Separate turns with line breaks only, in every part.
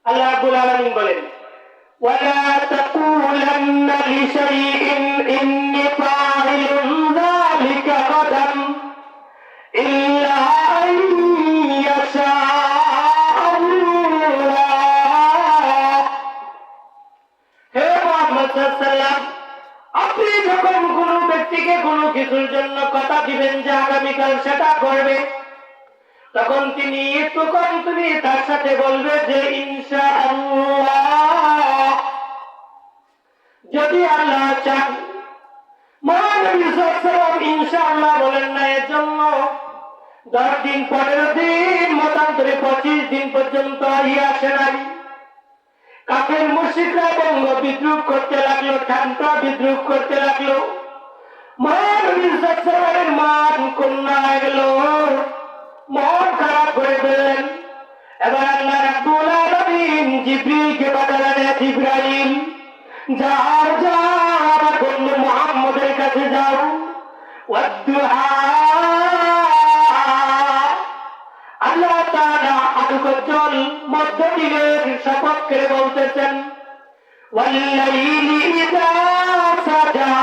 আল্লাহ রাব্বুল আলামিন বলেন, ওয়ালা তাকুলান্না লিশাইইন ইন্নী ফাইলুন যালিকা গাদান ইল্লা আন ইয়াশা আল্লাহ। হে মুহাম্মদ সাল্লাল্লাহু আলাইহি ওয়াসাল্লাম, আপনি যখন কোনো ব্যক্তিকে কোনো কিছুর জন্য কথা দিবেন যে আগামীকাল সেটা করবে, তখন তুমি তার সাথে বলবে যে ইনশাআল্লাহ, যদি আল্লাহ চান। মহানবী সাল্লাল্লাহু আলাইহি ওয়াসাল্লাম ইনশাআল্লাহ বলেন না, এর জন্য 10 দিন 15 দিন মতান্তরে 25 দিন পর্যন্ত আসে নাই। কাফের মুশরিকরা বঙ্গ বিদ্রুপ করতে লাগলো, ঠান্ডা বিদ্রুপ করতে লাগলো। মহানবী সাল্লাল্লাহু আলাইহি ওয়াসাল্লামের মান কন্যা হয়ে গেল, মন খারাপ করে দিলেন। এবার আল্লাহ রাব্বুল আলামিন জিবরিলকে পাঠালেন, জিবরাইল যাও যাও আমার বন্ধু মুহাম্মদের কাছে যাও। ওয়াদুহা, আল্লাহ তাআলা আদুকজল মধ্য দিনের শপথ করে বলতেছেন, ওয়াল্লাইলি ইযা সাজা,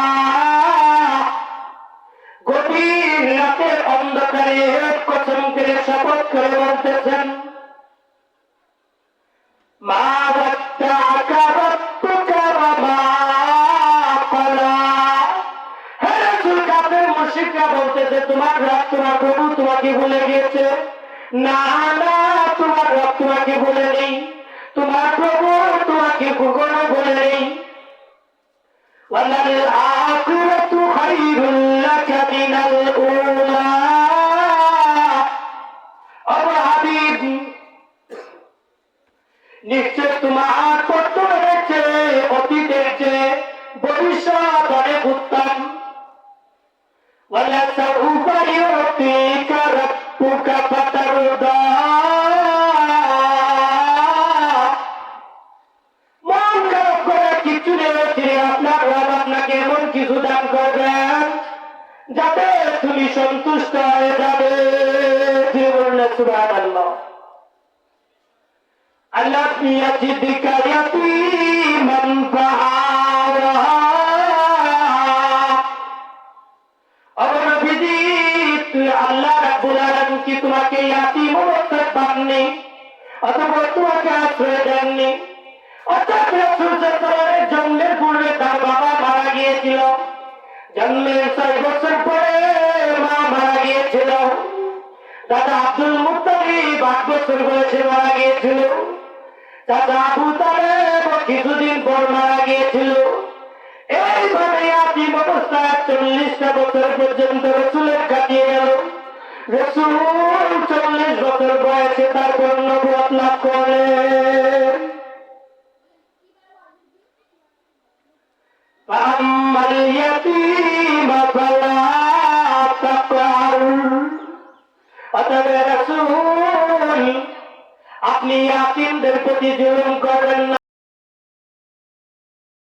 গভীর রাতের অন্ধকারে কসম করে শপথ করে বলতেছেন, মা ওয়াদ্দাআকা রাব্বুকা ওয়া মা ক্বালা। হে রাসূল, কাফের মুশরিকরা বলতেছে তোমার রব, তোমার প্রভু তোমাকে ভুলে গিয়েছে। না না, তোমার রব তোমাকে ভুলে নেই, তোমার প্রভু তোমাকে কখনো ভুলে নেই। ওয়ালাল আখিরাতু খায়রুল লাকা মিনাল উলা। ও হাবিব, নিশ্চয় তোমার বর্তমানের চেয়ে অতীতের চেয়ে ভবিষ্যৎ অনেক উত্তম। ওয়ালাসাউফা ইউতিকা রাব্বুকা ফাতারদা। মন খারাপ করে কিছু নেই, আপনার রব আপনাকে এমন কিছু দান করবেন যাতে তুমি সন্তুষ্ট হয়ে যাবে। সুবহানাল্লাহ। আল্লাহ ইয়াজিদকা ইয়াতীমান ফাআওয়া। অবনবীজি, আল্লাহ রাব্বুল আলামিন কি তোমাকে ইয়াতীম অবস্থায় পাননি, অথবা তোমাকে আশ্রয় দেননি? অর্থাৎ রাসূল সাল্লাল্লাহু আলাইহি ওয়াসাল্লামের জন্মের পূর্বে তার বাবা মারা গিয়েছিল, জন্মের 6 বছর পরে মা মারা গিয়েছিল, দাদা আব্দুল মুত্তালিব 8 বছর বয়সে মারা গিয়েছিল, দাদা আবু তালেব কিছুদিন পর মারা গিয়েছিল। এইভাবে ইয়াতীম অবস্থায় 40টা বছর পর্যন্ত রাসূলের কাটিয়ে গেল। রাসূল 40 বছর বয়সে তারপর নবুয়ত লাভ করলেন। ফাআম্মাল ইয়াতীমা ফালা তাকহার। অতএব রাসূল, আপনি ইয়াতীমদের প্রতি জুলুম করবেন না।